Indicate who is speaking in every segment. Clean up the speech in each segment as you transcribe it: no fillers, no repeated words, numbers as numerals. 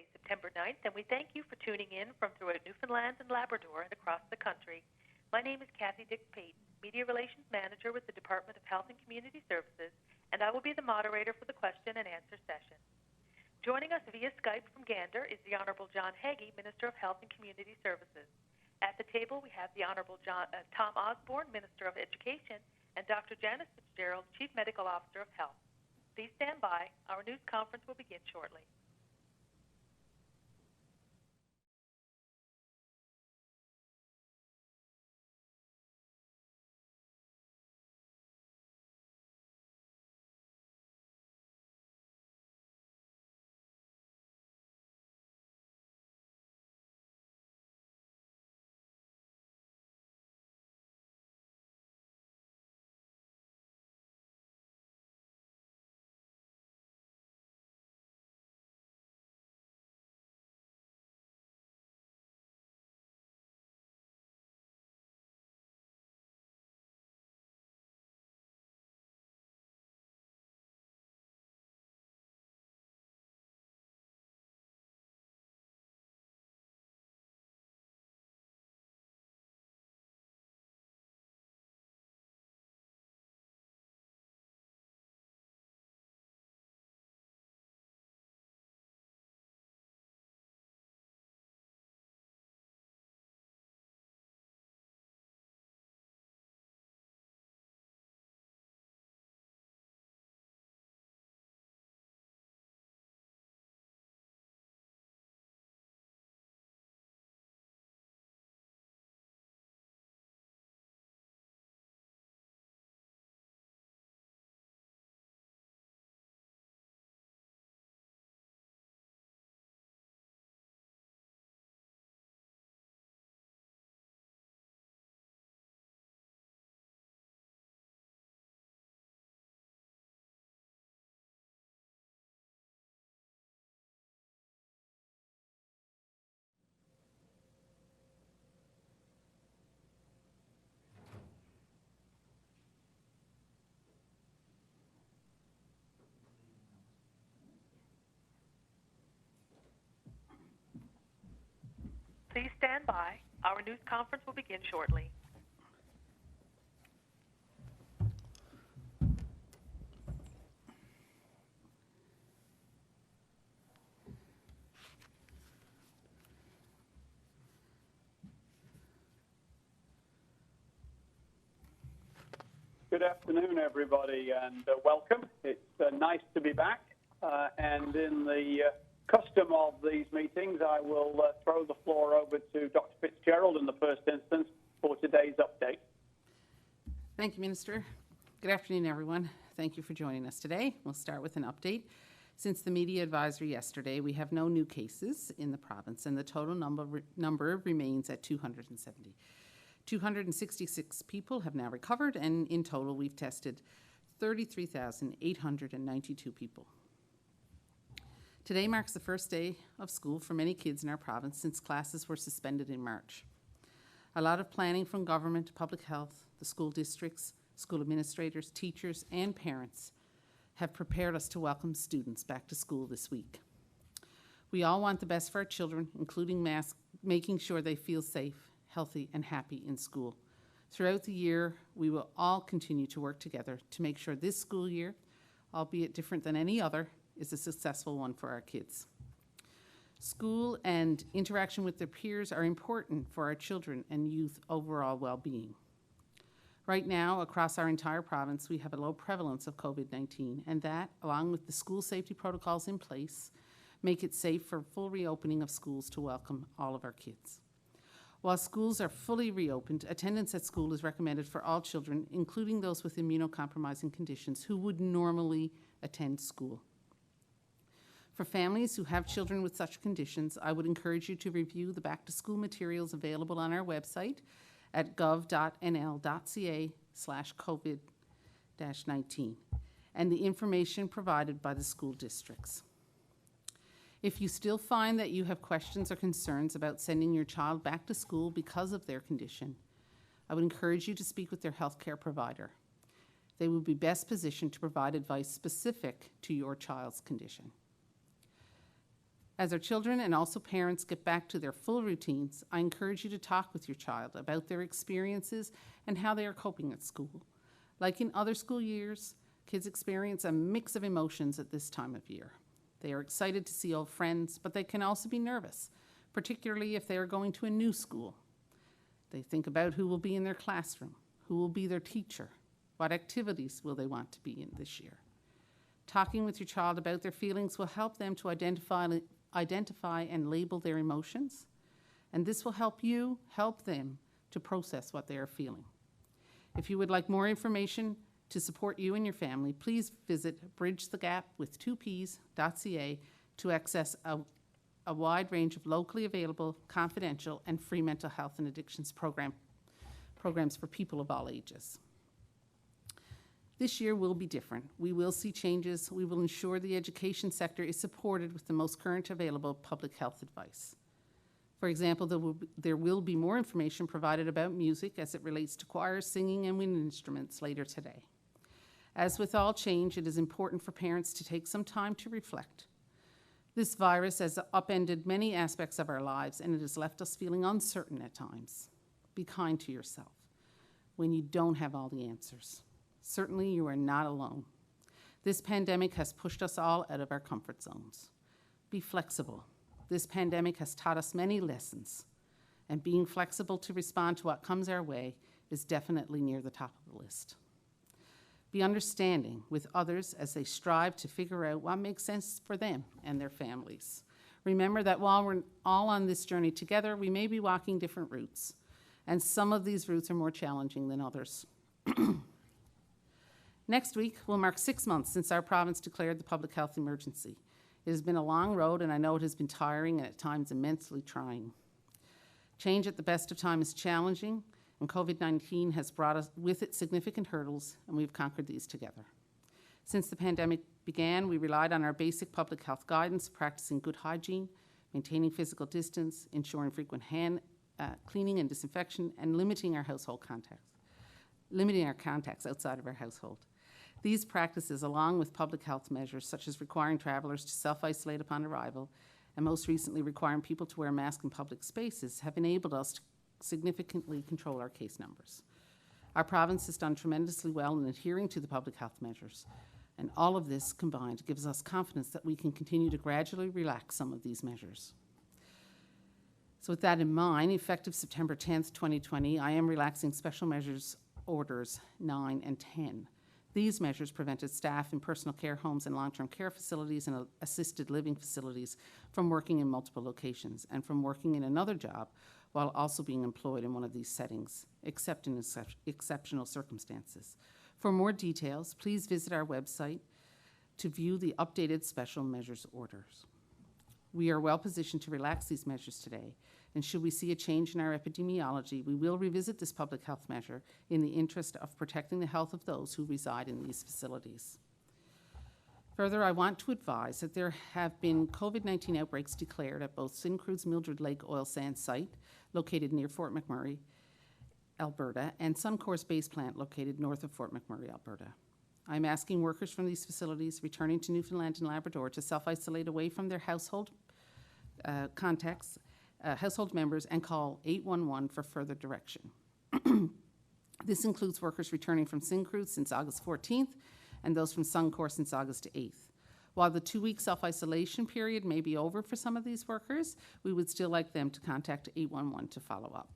Speaker 1: Thursday, September 9th, and we thank you for tuning in from throughout Newfoundland and Labrador and across the country. My name is Kathy Dix-Payton, Media Relations Manager with the Department of Health and Community Services, and I will be the moderator for the question and answer session. Joining us via Skype from Gander is the Honourable John Haggie, Minister of Health and Community Services. At the table, we have the Honourable Tom Osborne, Minister of Education, and Dr. Janice Fitzgerald, Chief Medical Officer of Health. Please stand by. Our news conference will begin shortly. Please stand by. Our news conference will begin shortly.
Speaker 2: Good afternoon, everybody, and welcome. It's nice to be back. And in the custom of these meetings, I will throw the floor over to Dr. Fitzgerald in the first instance for today's update.
Speaker 3: Thank you, Minister. Good afternoon, everyone. Thank you for joining us today. We'll start with an update. Since the media advisory yesterday, we have no new cases in the province, and the total number remains at 270. 266 people have now recovered, and in total, we've tested 33,892 people. Today marks the first day of school for many kids in our province since classes were suspended in March. A lot of planning from government, public health, the school districts, school administrators, teachers, and parents have prepared us to welcome students back to school this week. We all want the best for our children, including making sure they feel safe, healthy, and happy in school. Throughout the year, we will all continue to work together to make sure this school year, albeit different than any other, is a successful one for our kids. School and interaction with their peers are important for our children and youth overall well-being. Right now, across our entire province, we have a low prevalence of COVID-19, and that, along with the school safety protocols in place, make it safe for full reopening of schools to welcome all of our kids. While schools are fully reopened, attendance at school is recommended for all children, including those with immunocompromising conditions who would normally attend school. For families who have children with such conditions, I would encourage you to review the back-to-school materials available on our website at gov.nl.ca/COVID-19 and the information provided by the school districts. If you still find that you have questions or concerns about sending your child back to school because of their condition, I would encourage you to speak with their healthcare provider. They will be best positioned to provide advice specific to your child's condition. As our children and also parents get back to their full routines, I encourage you to talk with your child about their experiences and how they are coping at school. Like in other school years, kids experience a mix of emotions at this time of year. They are excited to see old friends, but they can also be nervous, particularly if they are going to a new school. They think about who will be in their classroom, who will be their teacher, what activities will they want to be in this year. Talking with your child about their feelings will help them to identify and label their emotions, and this will help them to process what they are feeling. If you would like more information to support you and your family, please visit bridgethegapwith2ps.ca to access a wide range of locally available, confidential, and free mental health and addictions programs for people of all ages. This year will be different. We will see changes. We will ensure the education sector is supported with the most current available public health advice. For example, there will be more information provided about music as it relates to choirs, singing, and wind instruments later today. As with all change, it is important for parents to take some time to reflect. This virus has upended many aspects of our lives, and it has left us feeling uncertain at times. Be kind to yourself when you don't have all the answers. Certainly, you are not alone. This pandemic has pushed us all out of our comfort zones. Be flexible. This pandemic has taught us many lessons, and being flexible to respond to what comes our way is definitely near the top of the list. Be understanding with others as they strive to figure out what makes sense for them and their families. Remember that while we're all on this journey together, we may be walking different routes, and some of these routes are more challenging than others. Next week will mark 6 months since our province declared the public health emergency. It has been a long road, and I know it has been tiring and at times immensely trying. Change at the best of time is challenging, and COVID-19 has brought us with it significant hurdles, and we've conquered these together. Since the pandemic began, we relied on our basic public health guidance, practicing good hygiene, maintaining physical distance, ensuring frequent hand cleaning and disinfection, and limiting our contacts outside of our household. These practices, along with public health measures such as requiring travelers to self-isolate upon arrival, and most recently requiring people to wear masks in public spaces, have enabled us to significantly control our case numbers. Our province has done tremendously well in adhering to the public health measures, and all of this combined gives us confidence that we can continue to gradually relax some of these measures. So with that in mind, effective September 10th, 2020, I am relaxing special measures orders 9 and 10. These measures prevented staff in personal care homes and long-term care facilities and assisted living facilities from working in multiple locations and from working in another job while also being employed in one of these settings, except in exceptional circumstances. For more details, please visit our website to view the updated special measures orders. We are well positioned to relax these measures today, and should we see a change in our epidemiology, we will revisit this public health measure in the interest of protecting the health of those who reside in these facilities. Further, I want to advise that there have been COVID-19 outbreaks declared at both Syncrude's Mildred Lake oil sands site, located near Fort McMurray, Alberta, and Suncor's base plant located north of Fort McMurray, Alberta. I'm asking workers from these facilities returning to Newfoundland and Labrador to self-isolate away from their household household members, and call 811 for further direction. This includes workers returning from Syncrude since August 14th and those from Suncor since August 8th. While the 2-week self-isolation period may be over for some of these workers, we would still like them to contact 811 to follow up.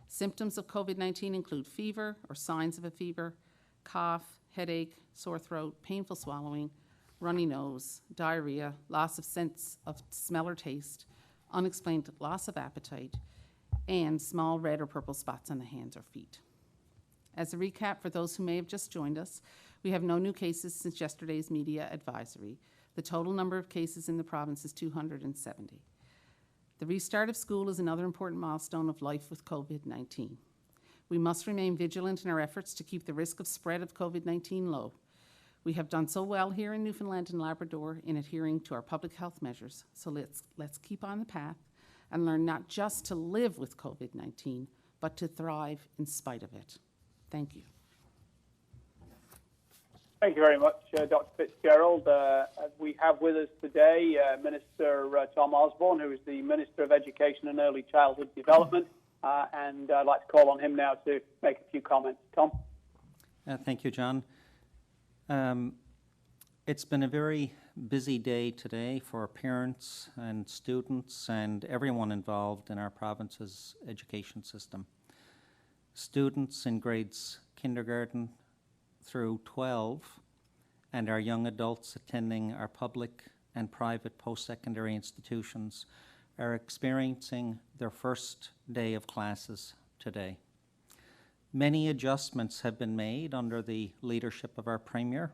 Speaker 3: Symptoms of COVID-19 include fever or signs of a fever, cough, headache, sore throat, painful swallowing, runny nose, diarrhea, loss of sense of smell or taste, unexplained loss of appetite, and small red or purple spots on the hands or feet. As a recap for those who may have just joined us, we have no new cases since yesterday's media advisory. The total number of cases in the province is 270. The restart of school is another important milestone of life with COVID-19. We must remain vigilant in our efforts to keep the risk of spread of COVID-19 low. We have done so well here in Newfoundland and Labrador in adhering to our public health measures, so let's keep on the path and learn not just to live with COVID-19, but to thrive in spite of it. Thank you.
Speaker 2: Thank you very much, Dr. Fitzgerald. We have with us today Minister Tom Osborne, who is the Minister of Education and Early Childhood Development, and I'd like to call on him now to make a few comments. Tom?
Speaker 4: Thank you, John. It's been a very busy day today for parents and students and everyone involved in our province's education system. Students in grades kindergarten through 12 and our young adults attending our public and private post-secondary institutions are experiencing their first day of classes today. Many adjustments have been made under the leadership of our Premier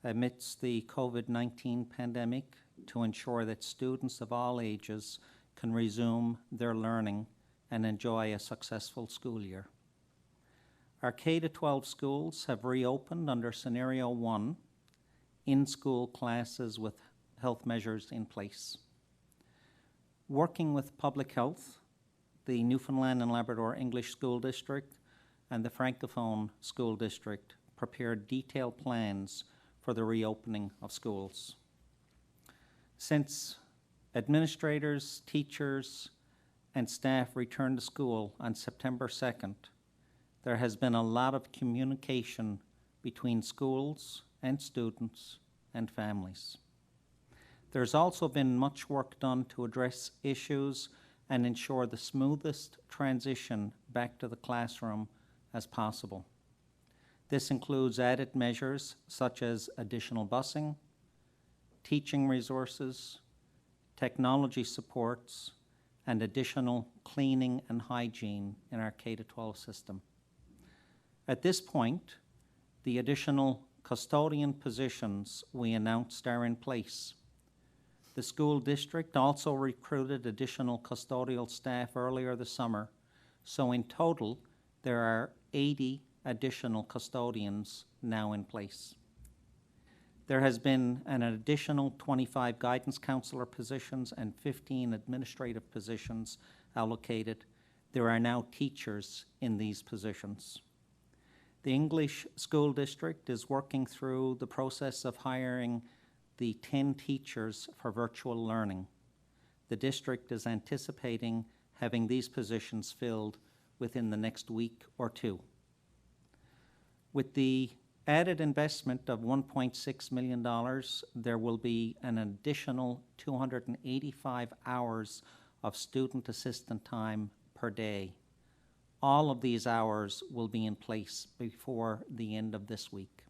Speaker 4: amidst the COVID-19 pandemic to ensure that students of all ages can resume their learning and enjoy a successful school year. Our K-12 schools have reopened under Scenario 1, in-school classes with health measures in place. Working with public health, the Newfoundland and Labrador English School District and the Francophone School District prepared detailed plans for the reopening of schools. Since administrators, teachers, and staff returned to school on September 2nd, there has been a lot of communication between schools and students and families. There's also been much work done to address issues and ensure the smoothest transition back to the classroom as possible. This includes added measures such as additional busing, teaching resources, technology supports, and additional cleaning and hygiene in our K-12 system. At this point, the additional custodian positions we announced are in place. The school district also recruited additional custodial staff earlier this summer, so in total, there are 80 additional custodians now in place. There has been an additional 25 guidance counselor positions and 15 administrative positions allocated. There are now teachers in these positions. The English School District is working through the process of hiring the 10 teachers for virtual learning. The district is anticipating having these positions filled within the next week or two. With the added investment of $1.6 million, there will be an additional 285 hours of student assistant time per day. All of these hours will be in place before the end of this week.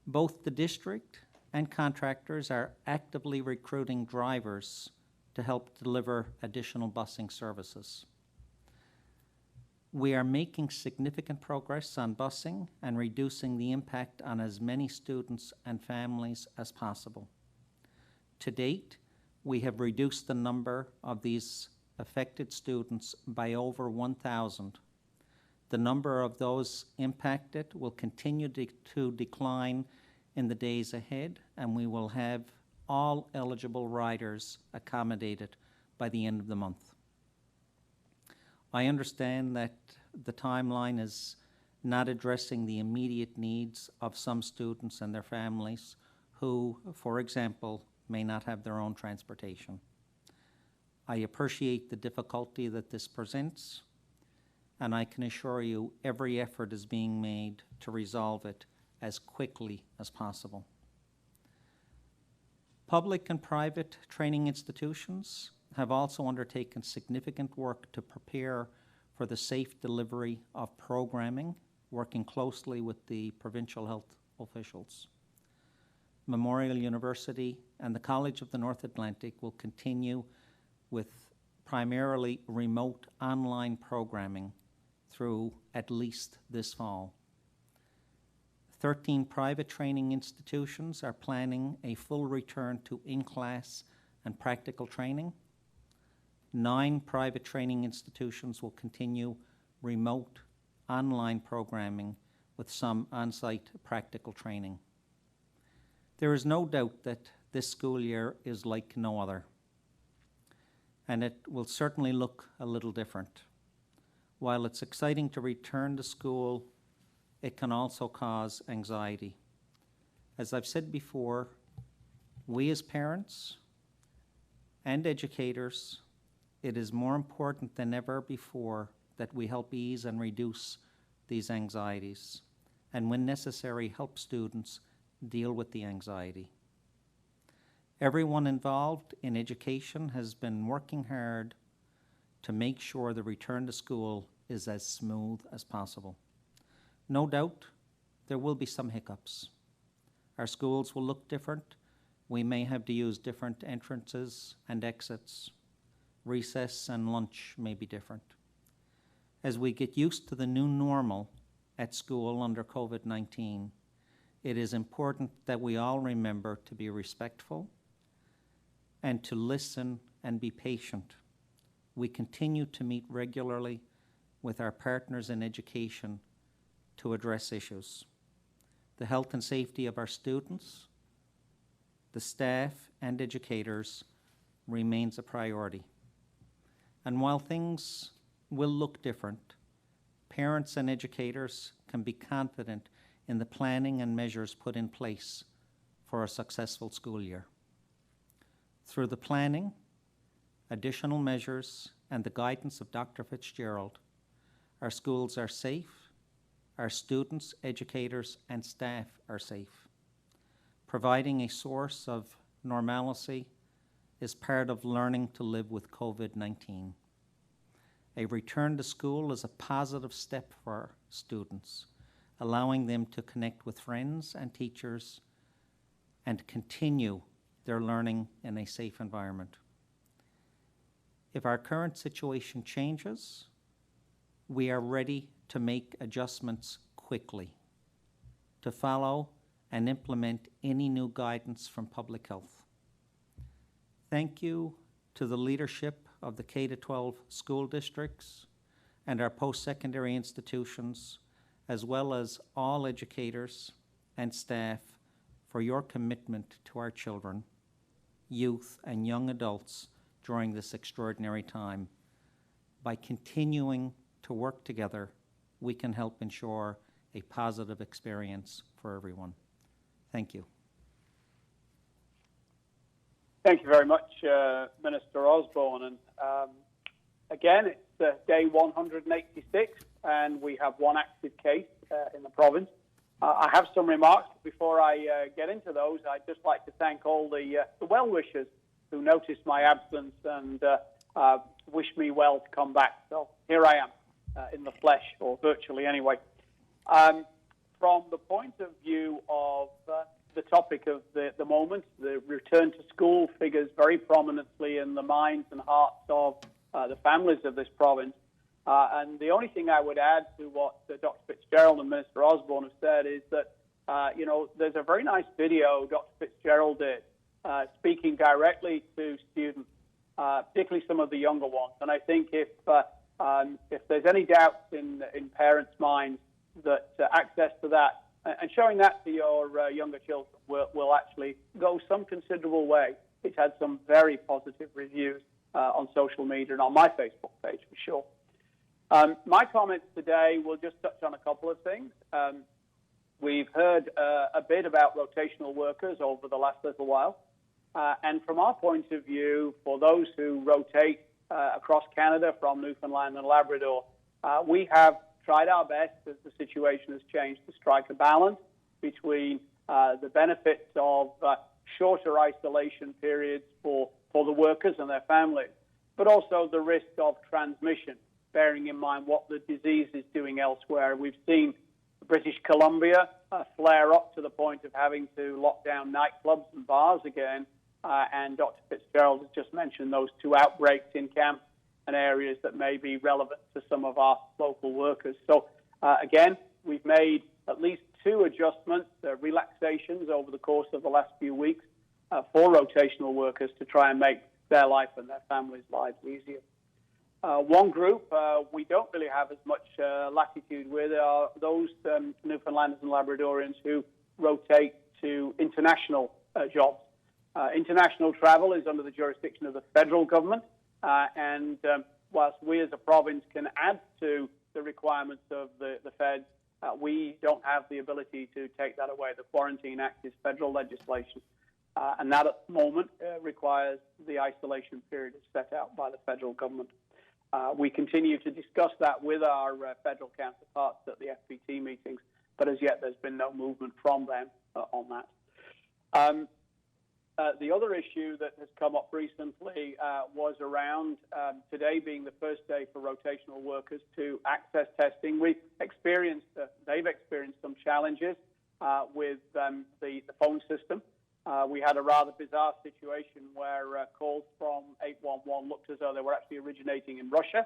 Speaker 4: Both the district and contractors are actively recruiting drivers to help deliver additional busing services. We are making significant progress on busing and reducing the impact on as many students and families as possible. To date, we have reduced the number of these affected students by over 1,000. The number of those impacted will continue to decline in the days ahead, and we will have all eligible riders accommodated by the end of the month. I understand that the timeline is not addressing the immediate needs of some students and their families who, for example, may not have their own transportation. I appreciate the difficulty that this presents, and I can assure you every effort is being made to resolve it as quickly as possible. Public and private training institutions have also undertaken significant work to prepare for the safe delivery of programming, working closely with the provincial health officials. Memorial University and the College of the North Atlantic will continue with primarily remote online programming through at least this fall. 13 private training institutions are planning a full return to in-class and practical training. 9 private training institutions will continue remote online programming with some on-site practical training. There is no doubt that this school year is like no other, and it will certainly look a little different. While it's exciting to return to school, it can also cause anxiety. As I've said before, we as parents and educators, it is more important than ever before that we help ease and reduce these anxieties, and when necessary, help students deal with the anxiety. Everyone involved in education has been working hard to make sure the return to school is as smooth as possible. No doubt, there will be some hiccups. Our schools will look different. We may have to use different entrances and exits. Recess and lunch may be different. As we get used to the new normal at school under COVID-19, it is important that we all remember to be respectful and to listen and be patient. We continue to meet regularly with our partners in education to address issues. The health and safety of our students, the staff, and educators remains a priority. And while things will look different, parents and educators can be confident in the planning and measures put in place for a successful school year. Through the planning, additional measures, and the guidance of Dr. Fitzgerald, our schools are safe, our students, educators, and staff are safe. Providing a source of normalcy is part of learning to live with COVID-19. A return to school is a positive step for students, allowing them to connect with friends and teachers and continue their learning in a safe environment. If our current situation changes, we are ready to make adjustments quickly, to follow and implement any new guidance from public health. Thank you to the leadership of the K-12 school districts and our post-secondary institutions, as well as all educators and staff for your commitment to our children, youth, and young adults during this extraordinary time. By continuing to work together, we can help ensure a positive experience for everyone. Thank you.
Speaker 2: Thank you very much, Minister Osborne. And again, it's day 186, and we have one active case in the province. I have some remarks. Before I get into those, I'd just like to thank all the well-wishers who noticed my absence and wished me well to come back. So here I am in the flesh, or virtually anyway. From the point of view of the topic of the moment, the return to school figures very prominently in the minds and hearts of the families of this province. And the only thing I would add to what Dr. Fitzgerald and Minister Osborne have said is that, there's a very nice video Dr. Fitzgerald did speaking directly to students, particularly some of the younger ones. And I think if there's any doubts in parents' minds that access to that and showing that to your younger children will actually go some considerable way. It's had some very positive reviews on social media and on my Facebook page for sure. My comments today will just touch on a couple of things. We've heard a bit about rotational workers over the last little while. And from our point of view, for those who rotate across Canada from Newfoundland and Labrador, we have tried our best as the situation has changed to strike a balance between the benefits of shorter isolation periods for the workers and their families, but also the risk of transmission, bearing in mind what the disease is doing elsewhere. We've seen British Columbia flare up to the point of having to lock down nightclubs and bars again, and Dr. Fitzgerald has just mentioned those two outbreaks in camps and areas that may be relevant to some of our local workers. So again, we've made at least two adjustments, relaxations over the course of the last few weeks for rotational workers to try and make their life and their families' lives easier. One group we don't really have as much latitude with are those Newfoundlanders and Labradorians who rotate to international jobs. International travel is under the jurisdiction of the federal government, and whilst we as a province can add to the requirements of the feds, We don't have the ability to take that away. The Quarantine Act is federal legislation, and that at the moment requires the isolation period as set out by the federal government. We continue to discuss that with our federal counterparts at the FPT meetings, but as yet there's been no movement from them on that. The other issue that has come up recently was around today being the first day for rotational workers to access testing. They've experienced some challenges with the phone system. We had a rather bizarre situation where calls from 811 looked as though they were actually originating in Russia.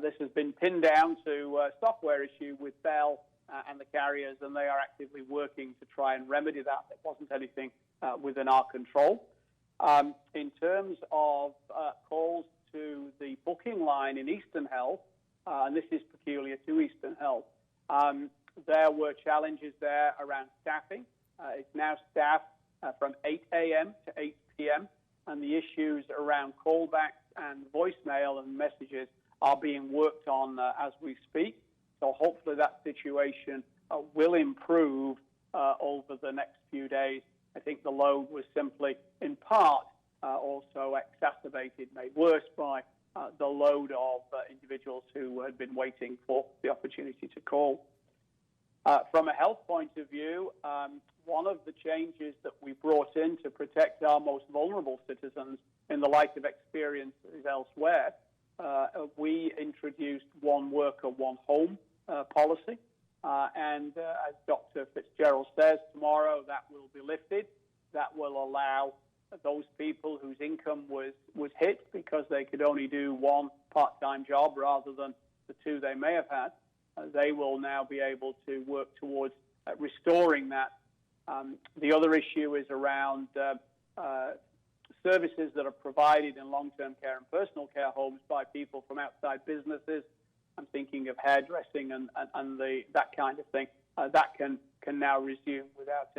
Speaker 2: This has been pinned down to a software issue with Bell and the carriers, and they are actively working to try and remedy that. It wasn't anything within our control. In terms of calls to the booking line in Eastern Health, and this is peculiar to Eastern Health, there were challenges there around staffing. It's now staffed from 8 a.m. to 8 p.m., and the issues around callbacks and voicemail and messages are being worked on as we speak. So hopefully that situation will improve over the next few days. I think the load was simply, in part, also exacerbated, made worse by the load of individuals who had been waiting for the opportunity to call. From a health point of view, one of the changes that we brought in to protect our most vulnerable citizens in the light of experiences elsewhere, we introduced one worker, one home policy. And as Dr. Fitzgerald says, tomorrow that will be lifted. That will allow those people whose income was hit because they could only do one part-time job rather than the two they may have had. They will now be able to work towards restoring that. The other issue is around services that are provided in long-term care and personal care homes by people from outside businesses. I'm thinking of hairdressing and that kind of thing. That can now resume without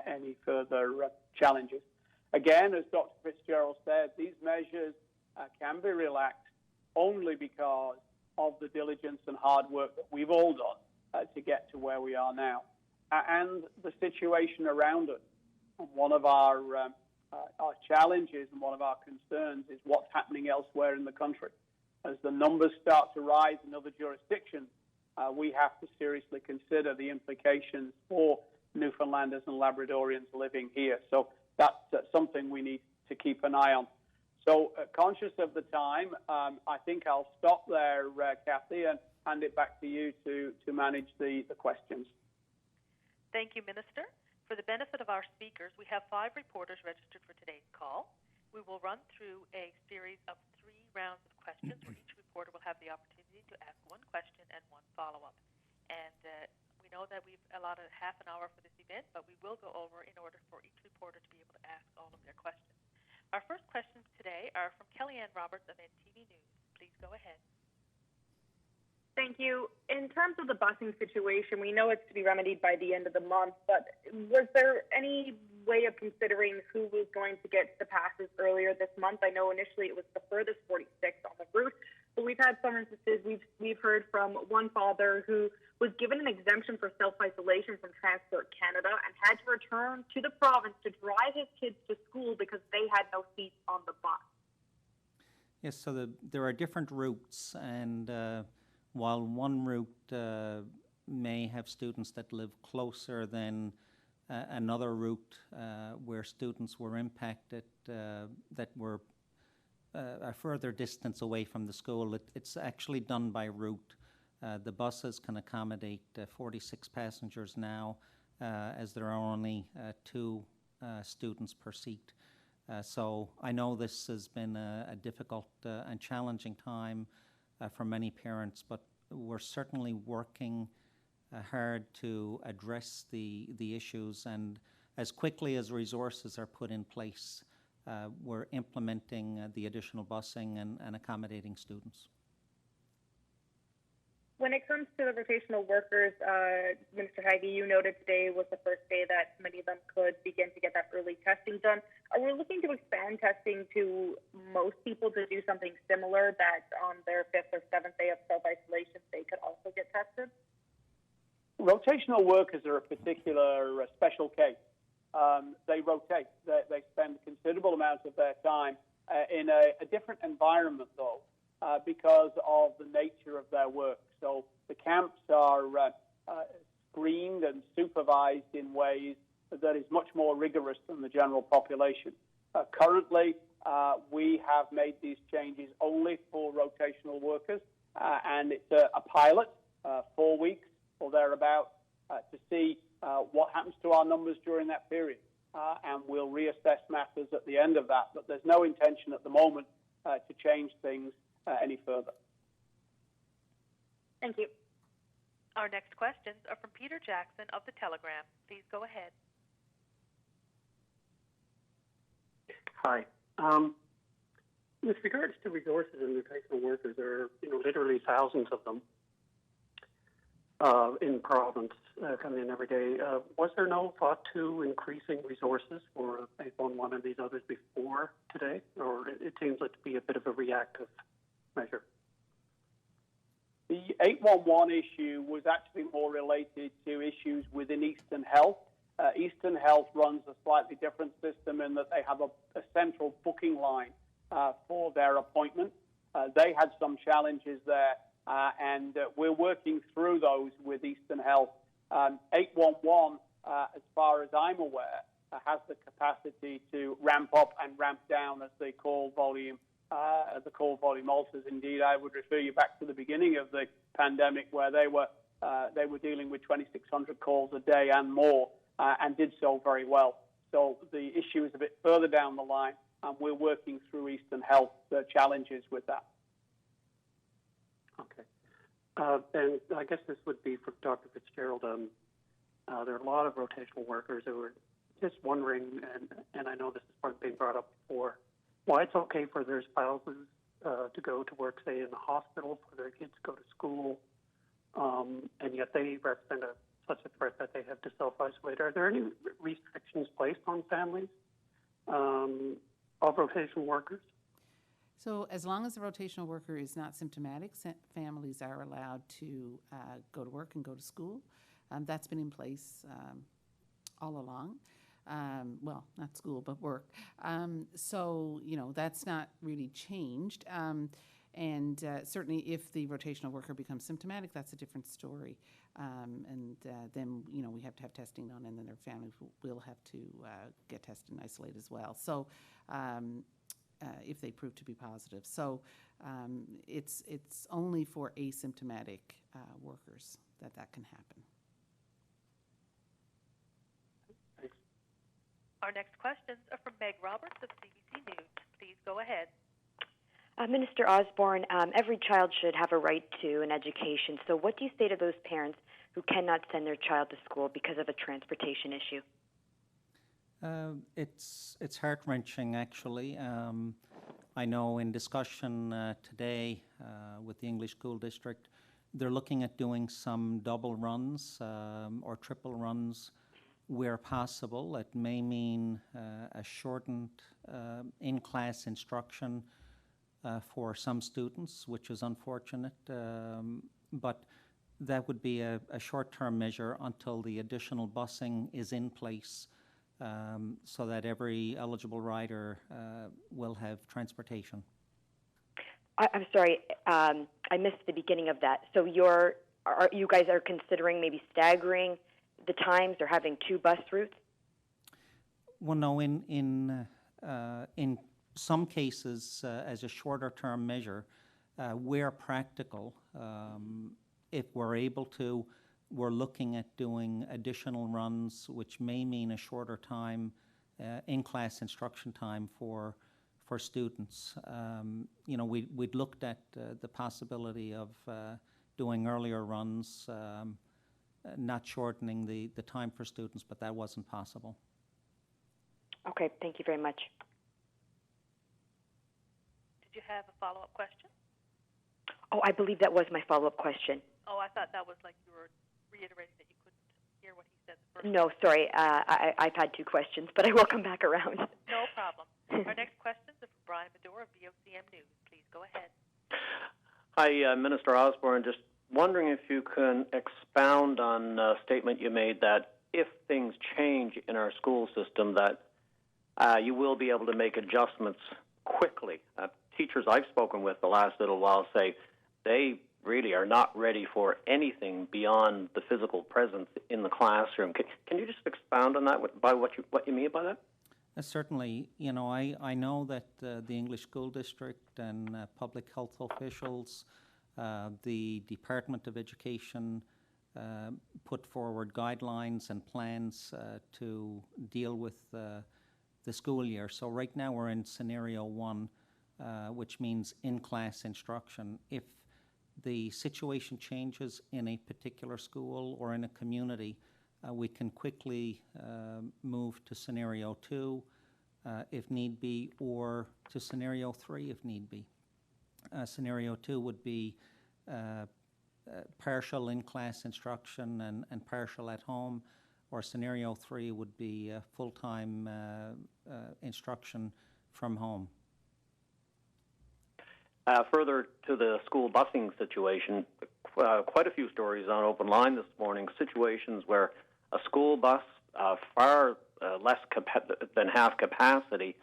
Speaker 2: any further challenges. Again, as Dr. Fitzgerald said, these measures can be relaxed only because of the diligence and hard work that we've all done to get to where we are now, and the situation around us. And one of our challenges and one of our concerns is what's happening elsewhere in the country. As the numbers start to rise in other jurisdictions, we have to seriously consider the implications for Newfoundlanders and Labradorians living here. So that's something we need to keep an eye on. So conscious of the time, I think I'll stop there, Kathy, and hand it back to you to manage the questions.
Speaker 1: Thank you, Minister. For the benefit of our speakers, we have 5 reporters registered for today's call. We will run through a series of 3 rounds of questions where each reporter will have the opportunity to ask 1 question and 1 follow-up. And we know that we've allotted half an hour for this event, but we will go over in order for each reporter to be able to ask all of their questions. Our first questions today are from Kellyanne Roberts of NTV News. Please go ahead.
Speaker 5: Thank you. In terms of the busing situation, we know it's to be remedied by the end of the month, but was there any way of considering who was going to get the passes earlier this month? I know initially it was the furthest 46 on the route, but we've had some instances. We've heard from one father who was given an exemption for self-isolation from Transport Canada and had to return to the province to drive his kids to school because they had no seats on the bus.
Speaker 4: Yes, so there are different routes, and while one route may have students that live closer than another route where students were impacted that were a further distance away from the school, it's actually done by route. The buses can accommodate 46 passengers now, as there are only 2 students per seat. So I know this has been a difficult and challenging time for many parents, but we're certainly working hard to address the issues, and as quickly as resources are put in place, we're implementing the additional busing and accommodating students.
Speaker 5: When it comes to the rotational workers, Minister Haggie, you noted today was the first day that many of them could begin to get that early testing done. Are we looking to expand testing to most people to do something similar, that on their 5th or 7th day of self-isolation, they could also get tested?
Speaker 2: rotational workers are a particular special case. They rotate. They spend a considerable amount of their time in a different environment, though, because of the nature of their work. So the camps are screened and supervised in ways that is much more rigorous than the general population. Currently, we have made these changes only for rotational workers, and it's a pilot, 4 weeks or thereabouts, to see what happens to our numbers during that period. And we'll reassess matters at the end of that. But there's no intention at the moment to change things any further.
Speaker 5: Thank you.
Speaker 1: Our next questions are from Peter Jackson of The Telegram. Please go ahead.
Speaker 6: Hi. With regards to resources and rotational workers, there are literally thousands of them in province coming in every day. Was there no thought to increasing resources for 811 and these others before today, or it seems like to be a bit of a reactive measure?
Speaker 2: The 811 issue was actually more related to issues within Eastern Health. Eastern Health runs a slightly different system in that they have a central booking line for their appointments. They had some challenges there, and we're working through those with Eastern Health. 811, as far as I'm aware, has the capacity to ramp up and ramp down as the call volume alters. Indeed, I would refer you back to the beginning of the pandemic, where they were dealing with 2,600 calls a day and more, and did so very well. So the issue is a bit further down the line, and we're working through Eastern Health challenges with that.
Speaker 6: Okay. And I guess this would be for Dr. Fitzgerald. There are a lot of rotational workers who are just wondering, and I know this is being brought up before, why it's okay for their spouses to go to work, say, in the hospital, for their kids to go to school, and yet they represent such a threat that they have to self-isolate. Are there any restrictions placed on families of rotational workers?
Speaker 3: So as long as the rotational worker is not symptomatic, families are allowed to go to work and go to school. That's been in place all along. Well, not school, but work. So, that's not really changed. And certainly if the rotational worker becomes symptomatic, that's a different story. And then, we have to have testing done, and then their families will have to get tested and isolate as well. So if they prove to be positive. So it's only for asymptomatic workers that can happen.
Speaker 6: Thanks.
Speaker 1: Our next questions are from Meg Roberts of CBC News. Please go ahead.
Speaker 7: Minister Osborne, every child should have a right to an education. So what do you say to those parents who cannot send their child to school because of a transportation issue?
Speaker 4: It's heart-wrenching, actually. I know in discussion today with the English School District, they're looking at doing some double runs or triple runs where possible. It may mean a shortened in-class instruction for some students, which is unfortunate, but that would be a short-term measure until the additional busing is in place, so that every eligible rider will have transportation.
Speaker 7: I'm sorry, I missed the beginning of that. So you guys are considering maybe staggering the times or having two bus routes?
Speaker 4: Well, no, in some cases, as a shorter-term measure, where practical, if we're able to, we're looking at doing additional runs, which may mean a shorter time, in-class instruction time for students. We'd looked at the possibility of doing earlier runs, not shortening the time for students, but that wasn't possible.
Speaker 7: Okay, thank you very much.
Speaker 1: Did you have a follow-up question?
Speaker 7: Oh, I believe that was my follow-up question.
Speaker 1: Oh, I thought that was like you were reiterating that you couldn't hear what he said the first
Speaker 7: No, sorry, I've had two questions, but I will come back around.
Speaker 1: No problem. Our next questions are from Brian Medor of VOCM News. Please go ahead.
Speaker 8: Hi, Minister Osborne. Just wondering if you can expound on a statement you made that if things change in our school system, that you will be able to make adjustments quickly. Teachers I've spoken with the last little while say they really are not ready for anything beyond the physical presence in the classroom. Can you just expound on that, by what you mean by that?
Speaker 4: Certainly. You know, I know that the English School District and public health officials, the Department of Education put forward guidelines and plans to deal with the school year. So right now we're in scenario 1, which means in-class instruction. If the situation changes in a particular school or in a community, we can quickly move to scenario 2 if need be, or to scenario 3 if need be. Scenario 2 would be partial in-class instruction and partial at home, or scenario 3 would be full-time instruction from home.
Speaker 8: Further to the school busing situation, quite a few stories on Open Line this morning, situations where a school bus far less than half capacity,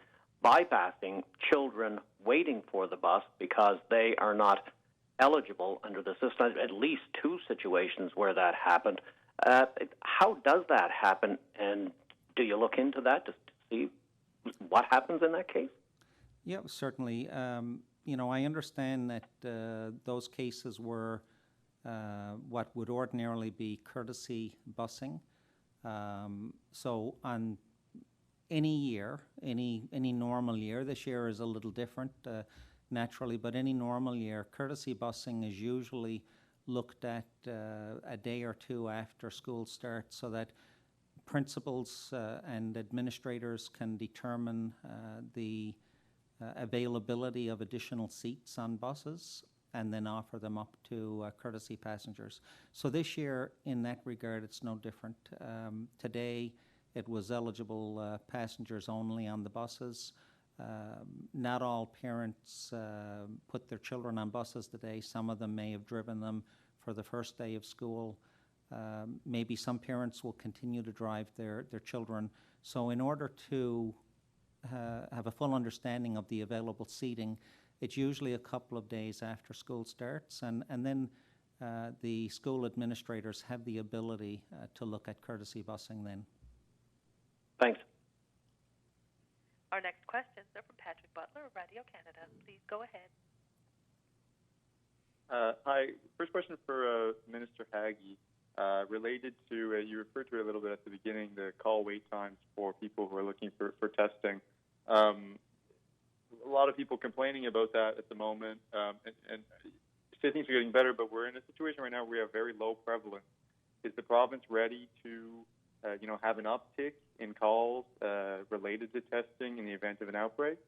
Speaker 8: bypassing children waiting for the bus because they are not eligible under the system. At least 2 situations where that happened. How does that happen, and do you look into that to see what happens in that case?
Speaker 4: Yeah, certainly. You know, I understand that those cases were what would ordinarily be courtesy busing. So on any year, any normal year, this year is a little different naturally, but any normal year, courtesy busing is usually looked at a day or 2 after school starts, so that principals and administrators can determine the availability of additional seats on buses and then offer them up to courtesy passengers. So this year, in that regard, it's no different. Today, it was eligible passengers only on the buses. Not all parents put their children on buses today. Some of them may have driven them for the first day of school. Maybe some parents will continue to drive their children. So in order to have a full understanding of the available seating, it's usually a couple of days after school starts, and then the school administrators have the ability to look at courtesy busing then.
Speaker 8: Thanks.
Speaker 1: Our next questions are from Patrick Butler of Radio Canada. Please go ahead.
Speaker 9: Hi. First question for Minister Haggie. Related to, you referred to it a little bit at the beginning, the call wait times for people who are looking for testing. A lot of people complaining about that at the moment, and say things are getting better, but we're in a situation right now where we have very low prevalence. Is the province ready to, have an uptick in calls related to testing in the event of an outbreak?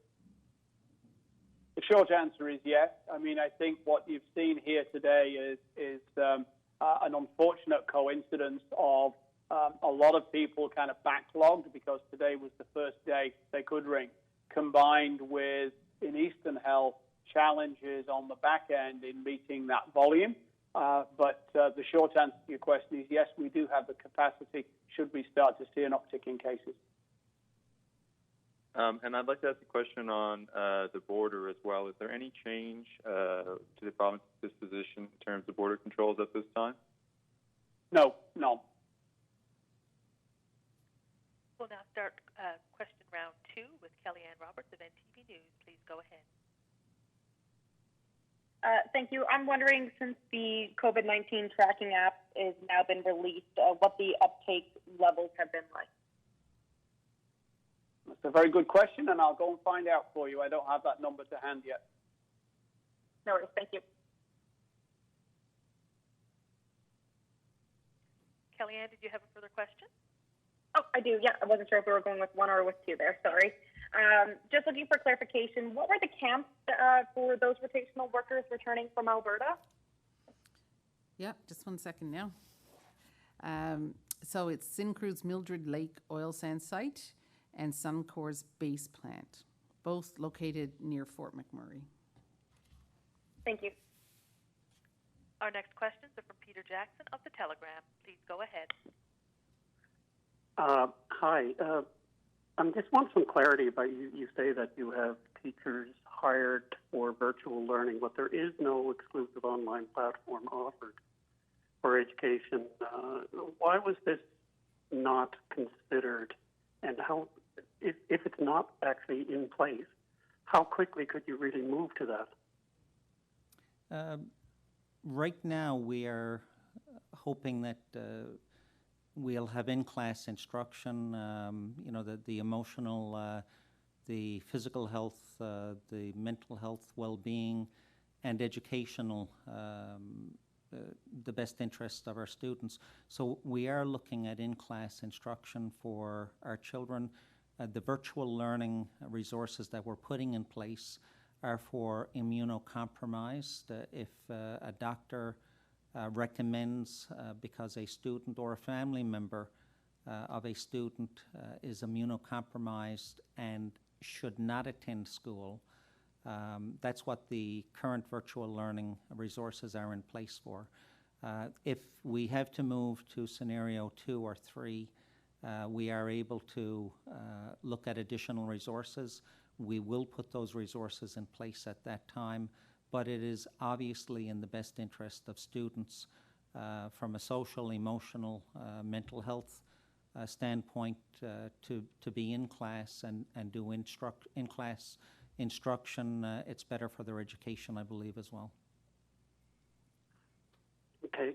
Speaker 2: The short answer is yes. I mean, I think what you've seen here today is an unfortunate coincidence of a lot of people kind of backlogged because today was the first day they could ring, combined with, in Eastern Health, challenges on the back end in meeting that volume. But the short answer to your question is yes, we do have the capacity should we start to see an uptick in cases.
Speaker 9: And I'd like to ask a question on the border as well. Is there any change to the province's disposition in terms of border controls at this time?
Speaker 2: No.
Speaker 1: We'll now start question round 2 with Kellyanne Roberts of NTV News. Please go ahead.
Speaker 5: Thank you. I'm wondering, since the COVID-19 tracking app has now been released, what the uptake levels have been like.
Speaker 2: That's a very good question, and I'll go and find out for you. I don't have that number to hand yet.
Speaker 5: No worries. Thank you.
Speaker 1: Kellyanne, did you have a further question?
Speaker 5: Oh, I do. Yeah, I wasn't sure if we were going with 1 or with 2 there. Sorry. Just looking for clarification, what were the camps for those rotational workers returning from Alberta?
Speaker 3: Yeah, just 1 second now. So it's Syncrude's Mildred Lake oil sands site and Suncor's base plant, both located near Fort McMurray.
Speaker 5: Thank you.
Speaker 1: Our next questions are from Peter Jackson of the Telegram. Please go ahead.
Speaker 6: Hi. I just want some clarity about you say that you have teachers hired for virtual learning, but there is no exclusive online platform offered for education. Why was this not considered? And how, if it's not actually in place, how quickly could you really move to that?
Speaker 4: Right now, we are hoping that we'll have in-class instruction, the emotional, the physical health, the mental health, well-being, and educational, the best interests of our students. So we are looking at in-class instruction for our children. The virtual learning resources that we're putting in place are for immunocompromised. If a doctor recommends because a student or a family member of a student is immunocompromised and should not attend school, that's what the current virtual learning resources are in place for. If we have to move to scenario 2 or 3, we are able to look at additional resources. We will put those resources in place at that time, but it is obviously in the best interest of students from a social, emotional, mental health standpoint to be in class and do in-class instruction. It's better for their education, I believe, as well.
Speaker 6: Okay.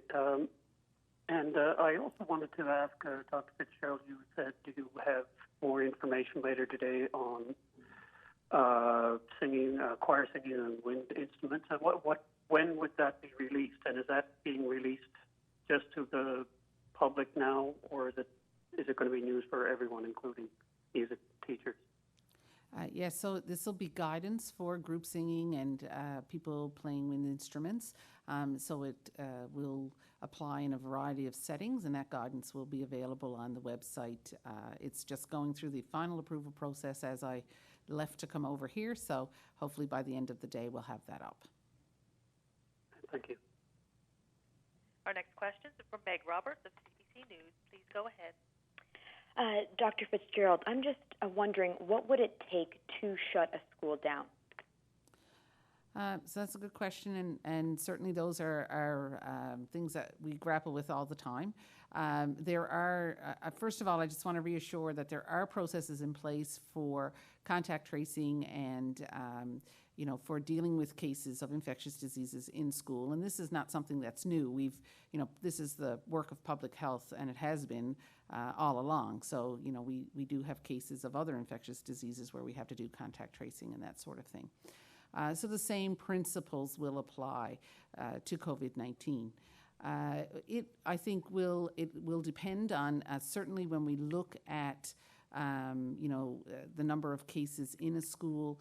Speaker 6: And I also wanted to ask Dr. Fitzgerald, you said you have more information later today on singing, choir singing and wind instruments. And when would that be released? And is that being released just to the public now, or is it going to be news for everyone, including music teachers?
Speaker 3: Yes, so this will be guidance for group singing and people playing wind instruments. So it will apply in a variety of settings, and that guidance will be available on the website. It's just going through the final approval process as I left to come over here, so hopefully by the end of the day we'll have that up.
Speaker 6: Thank you.
Speaker 1: Our next question is from Meg Roberts of CBC News. Please go ahead.
Speaker 7: Dr. Fitzgerald, I'm just wondering, what would it take to shut a school down?
Speaker 3: So that's a good question, and certainly those are things that we grapple with all the time. There are, first of all, I just want to reassure that there are processes in place for contact tracing and for dealing with cases of infectious diseases in school. And this is not something that's new. This is the work of public health, and it has been all along. So, we do have cases of other infectious diseases where we have to do contact tracing and that sort of thing. So the same principles will apply to COVID-19. I think it will depend on certainly when we look at the number of cases in a school.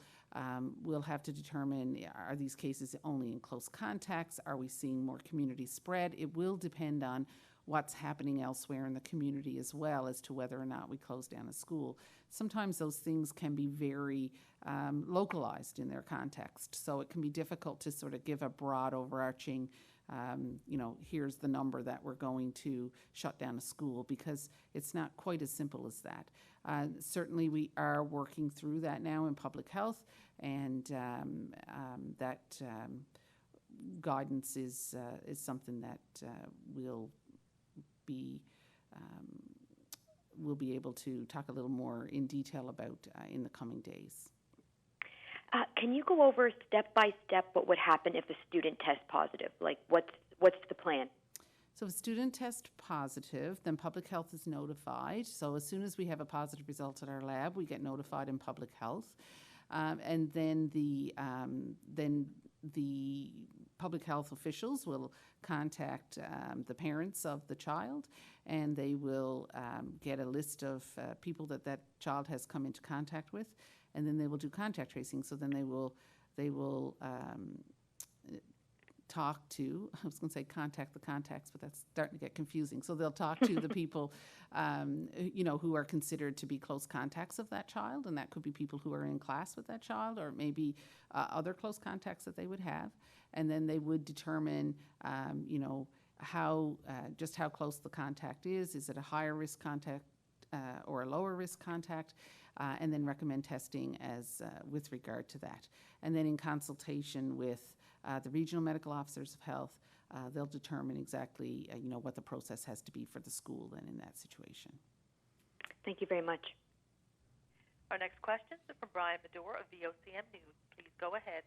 Speaker 3: We'll have to determine, are these cases only in close contacts? Are we seeing more community spread? It will depend on what's happening elsewhere in the community as well as to whether or not we close down a school. Sometimes those things can be very localized in their context, so it can be difficult to sort of give a broad overarching here's the number that we're going to shut down a school, because it's not quite as simple as that. Certainly we are working through that now in public health, and that guidance is something that we'll be able to talk a little more in detail about in the coming days.
Speaker 7: Can you go over step by step what would happen if a student tests positive? Like, what's the plan?
Speaker 3: So if a student tests positive, then public health is notified. So as soon as we have a positive result at our lab, we get notified in public health, and then the public health officials will contact the parents of the child, and they will get a list of people that child has come into contact with, and then they will do contact tracing. So then they will talk to, I was going to say contact the contacts, but that's starting to get confusing. So they'll talk to the people, who are considered to be close contacts of that child, and that could be people who are in class with that child, or maybe other close contacts that they would have. And then they would determine, how close the contact is. Is it a higher risk contact or a lower risk contact? And then recommend testing as with regard to that. And then in consultation with the regional medical officers of health, they'll determine exactly, what the process has to be for the school then in that situation.
Speaker 7: Thank you very much.
Speaker 1: Our next question is from Brian Medore of VOCM News. Please go ahead.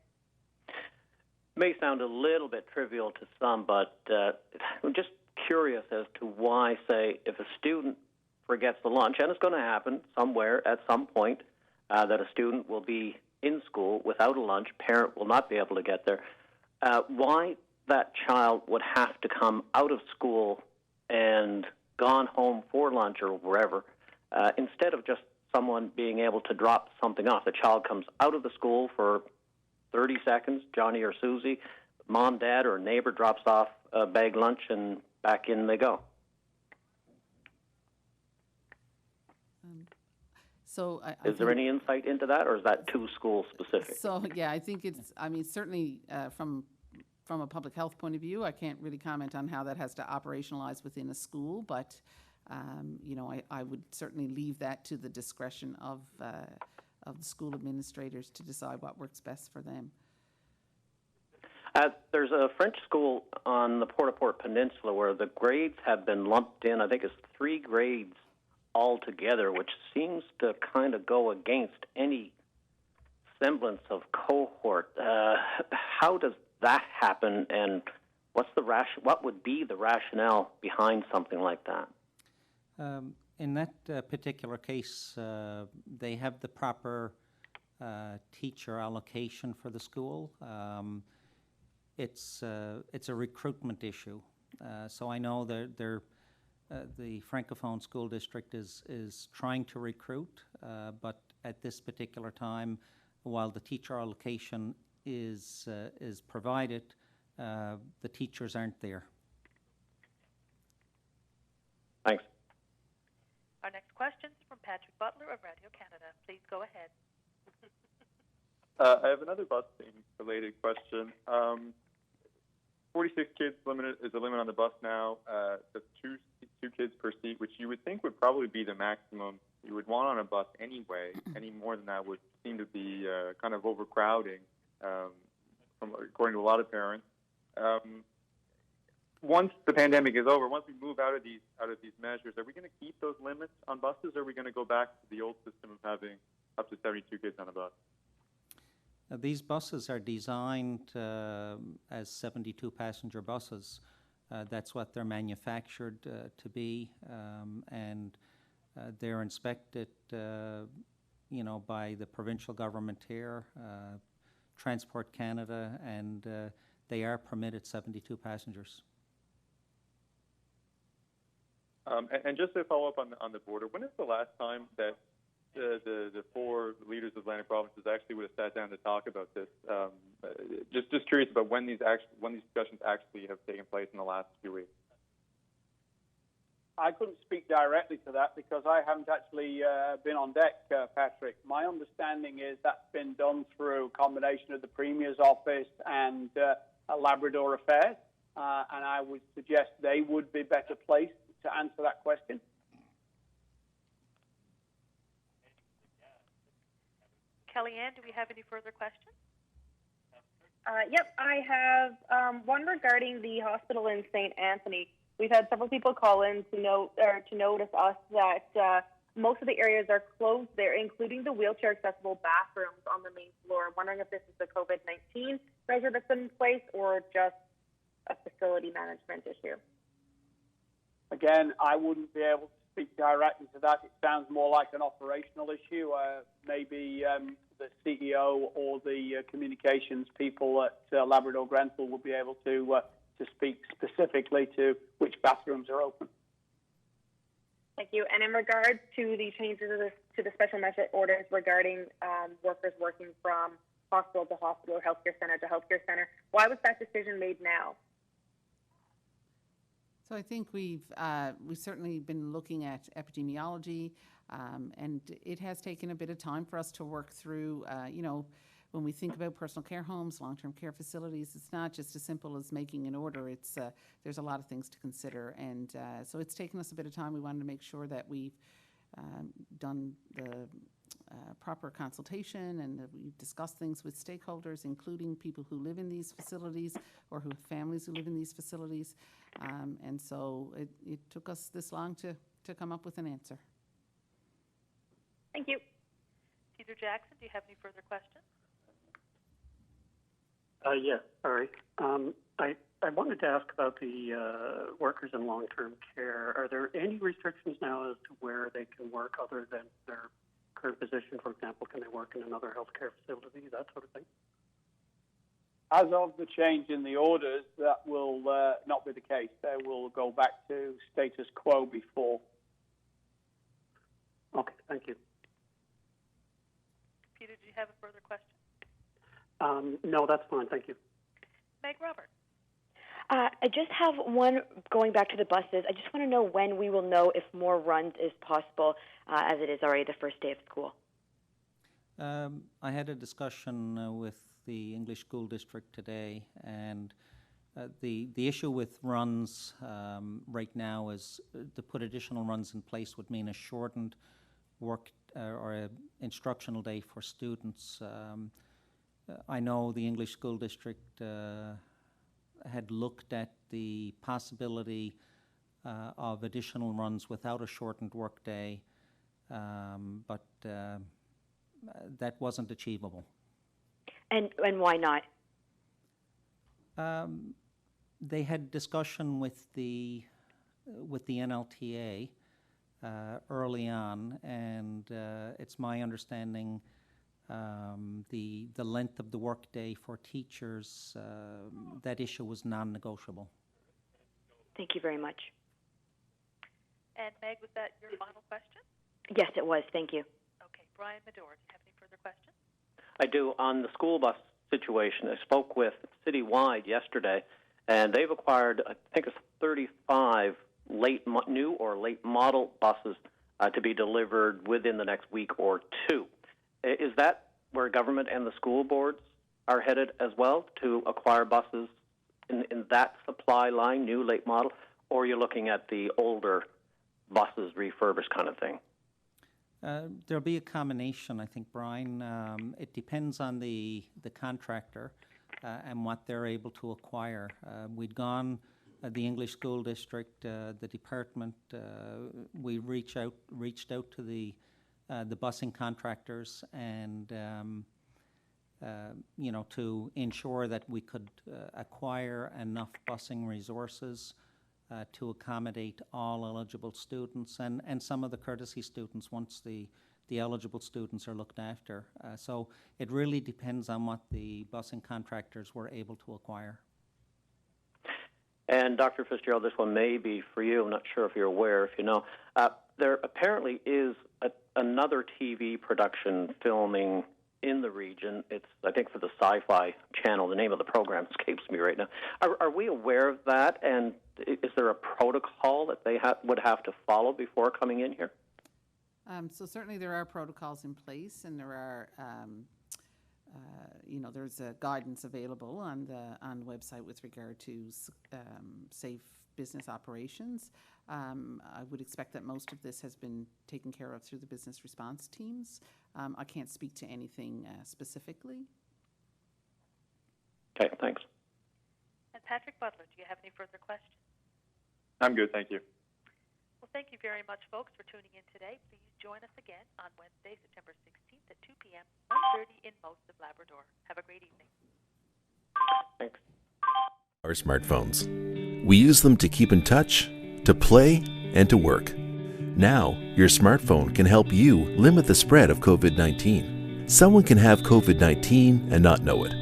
Speaker 8: May sound a little bit trivial to some, but I'm just curious as to why, say, if a student forgets the lunch, and it's going to happen somewhere at some point, that a student will be in school without a lunch, parent will not be able to get there, why that child would have to come out of school and gone home for lunch or wherever, instead of just someone being able to drop something off. The child comes out of the school for 30 seconds, Johnny or Susie, mom, dad, or a neighbor drops off a bag lunch, and back in they go.
Speaker 3: So
Speaker 8: is there any insight into that, or is that too school specific?
Speaker 3: So yeah, I think it's, certainly from a public health point of view, I can't really comment on how that has to operationalize within a school, but I would certainly leave that to the discretion of the school administrators to decide what works best for them.
Speaker 8: There's a French school on the Port-au-Port Peninsula where the grades have been lumped in. I think it's 3 grades altogether, which seems to kind of go against any semblance of cohort. How does that happen, and what would be the rationale behind something like that?
Speaker 4: In that particular case, they have the proper teacher allocation for the school. It's a recruitment issue. So I know the Francophone School District is trying to recruit, but at this particular time, while the teacher allocation is provided, the teachers aren't there.
Speaker 8: Thanks.
Speaker 1: Our next question is from Patrick Butler of Radio Canada. Please go ahead.
Speaker 9: I have another busing-related question. 46 kids is the limit on the bus now. That's two kids per seat, which you would think would probably be the maximum you would want on a bus anyway. Any more than that would seem to be kind of overcrowding, according to a lot of parents. Once the pandemic is over, once we move out of these measures, are we going to keep those limits on buses, or are we going to go back to the old system of having up to 72 kids on a bus?
Speaker 4: These buses are designed as 72 passenger buses. That's what they're manufactured to be, and they're inspected, by the provincial government here, Transport Canada, and they are permitted 72 passengers.
Speaker 9: And just to follow up on the border, when is the last time that the 4 leaders of Atlantic provinces actually would have sat down to talk about this? Just curious about when these discussions actually have taken place in the last few weeks.
Speaker 2: I couldn't speak directly to that because I haven't actually been on deck, Patrick. My understanding is that's been done through a combination of the Premier's office and Labrador Affairs, and I would suggest they would be better placed to answer that question.
Speaker 1: Kellyanne, do we have any further questions?
Speaker 5: Yep, I have one regarding the hospital in St. Anthony. We've had several people call in to notice us that most of the areas are closed there, including the wheelchair-accessible bathrooms on the main floor. I'm wondering if this is a COVID-19 measure that's in place or just a facility management issue.
Speaker 2: Again, I wouldn't be able to speak directly to that. It sounds more like an operational issue. Maybe the CEO or the communications people at Labrador Grenfell will be able to speak specifically to which bathrooms are open.
Speaker 5: Thank you. And in regards to the changes to the special measure orders regarding workers working from hospital to hospital or healthcare center to healthcare center. Why was that decision made now?
Speaker 3: So I think we've certainly been looking at epidemiology, and it has taken a bit of time for us to work through, when we think about personal care homes, long-term care facilities, it's not just as simple as making an order. It's there's a lot of things to consider, and so it's taken us a bit of time. We wanted to make sure that we've done the proper consultation and that we've discussed things with stakeholders, including people who live in these facilities or who have families who live in these facilities. And so it took us this long to come up with an answer.
Speaker 5: Thank you.
Speaker 1: Peter Jackson, do you have any further questions?
Speaker 6: Yes, sorry. I wanted to ask about the workers in long-term care. Are there any restrictions now as to where they can work other than their current position? For example, can they work in another healthcare facility, that sort of thing?
Speaker 2: As of the change in the orders, that will not be the case. They will go back to status quo before.
Speaker 6: Okay, thank you.
Speaker 1: Peter, do you have a further question?
Speaker 6: No, that's fine. Thank you.
Speaker 1: Meg Robert.
Speaker 7: I just have one going back to the buses. I just want to know when we will know if more runs is possible, as it is already the first day of school.
Speaker 4: I had a discussion with the English School District today, and the issue with runs right now is to put additional runs in place would mean a shortened work or a instructional day for students. I know the English School District had looked at the possibility of additional runs without a shortened work day, but that wasn't achievable.
Speaker 7: And why not?
Speaker 4: They had discussion with the NLTA early on, and it's my understanding the length of the workday for teachers, that issue was non-negotiable.
Speaker 7: Thank you very much.
Speaker 1: And Meg, was that your final question?
Speaker 7: Yes, it was. Thank you.
Speaker 1: Okay. Brian Medor, do you have any further questions?
Speaker 8: I do. On the school bus situation, I spoke with Citywide yesterday, and they've acquired, I think it's 35 new or late model buses to be delivered within the next week or two. Is that where government and the school boards are headed as well, to acquire buses in that supply line, new late model, or are you looking at the older buses refurbished kind of thing?
Speaker 4: There'll be a combination, I think, Brian. It depends on the contractor and what they're able to acquire. We'd gone, the English School District, the department, we reached out to the busing contractors and, to ensure that we could acquire enough busing resources to accommodate all eligible students and some of the courtesy students once the eligible students are looked after. So it really depends on what the busing contractors were able to acquire.
Speaker 8: And Dr. Fitzgerald, this one may be for you. I'm not sure if you're aware, if you know. There apparently is another TV production filming in the region. It's, I think, for the Sci-Fi Channel. The name of the program escapes me right now. Are we aware of that? And is there a protocol that they would have to follow before coming in here?
Speaker 3: So certainly there are protocols in place, and there are, there's a guidance available on the website with regard to safe business operations. I would expect that most of this has been taken care of through the business response teams. I can't speak to anything specifically.
Speaker 8: Okay, thanks.
Speaker 1: And Patrick Butler, do you have any further questions?
Speaker 9: I'm good, thank you.
Speaker 1: Well, thank you very much, folks, for tuning in today. Please join us again on Wednesday, September 16th at 2 p.m., 1:30 in most of Labrador. Have a great evening.
Speaker 8: Thanks.
Speaker 10: Our smartphones. We use them to keep in touch, to play, and to work. Now, your smartphone can help you limit the spread of COVID-19. Someone can have COVID-19 and not know it.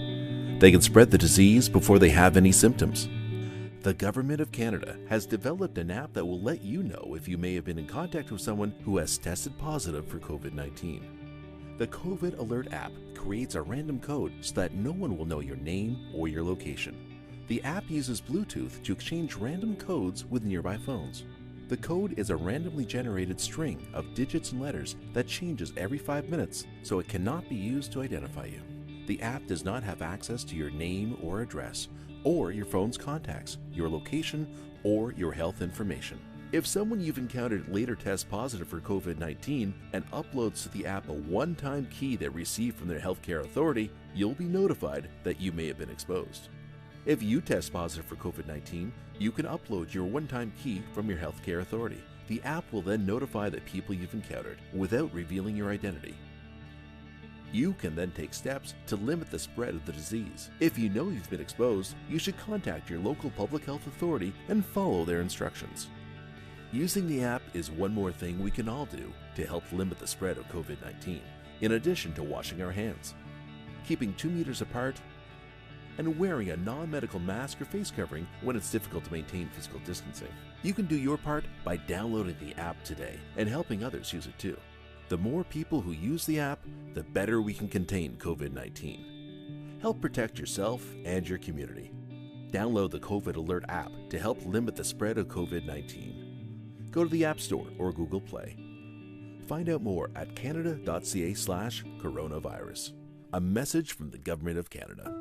Speaker 10: They can spread the disease before they have any symptoms. The Government of Canada has developed an app that will let you know if you may have been in contact with someone who has tested positive for COVID-19. The COVID Alert app creates a random code so that no one will know your name or your location. The app uses Bluetooth to exchange random codes with nearby phones. The code is a randomly generated string of digits and letters that changes every 5 minutes, so it cannot be used to identify you. The app does not have access to your name or address, or your phone's contacts, your location, or your health information. If someone you've encountered later tests positive for COVID-19 and uploads to the app a one-time key they received from their healthcare authority, you'll be notified that you may have been exposed. If you test positive for COVID-19, you can upload your one-time key from your healthcare authority. The app will then notify the people you've encountered without revealing your identity. You can then take steps to limit the spread of the disease. If you know you've been exposed, you should contact your local public health authority and follow their instructions. Using the app is one more thing we can all do to help limit the spread of COVID-19, in addition to washing our hands, keeping 2 meters apart, and wearing a non-medical mask or face covering when it's difficult to maintain physical distancing. You can do your part by downloading the app today and helping others use it too. The more people who use the app, the better we can contain COVID-19. Help protect yourself and your community. Download the COVID Alert app to help limit the spread of COVID-19. Go to the App Store or Google Play. Find out more at canada.ca/coronavirus. A message from the Government of Canada.